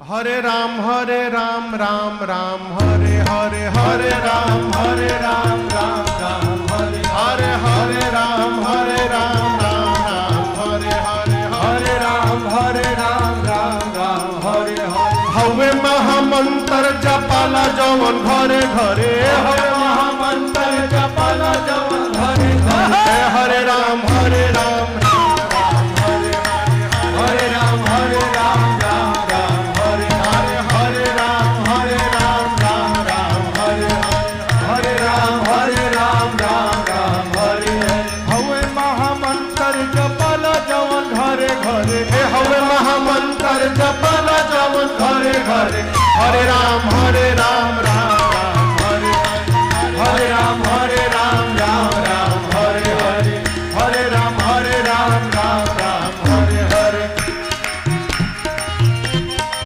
हरे राम राम राम हरे हरे हरे राम राम हरे हरे राम राम हरे हरे हरे राम राम हरे हरे हवे महामंत्र जपाला जवन घरे घरे हवे महामंत्र जपाला जवन घरे घरे हरे राम हरे राम हरे राम हरे राम हवे महामंत्र जपला जवन घरे घरे हरे राम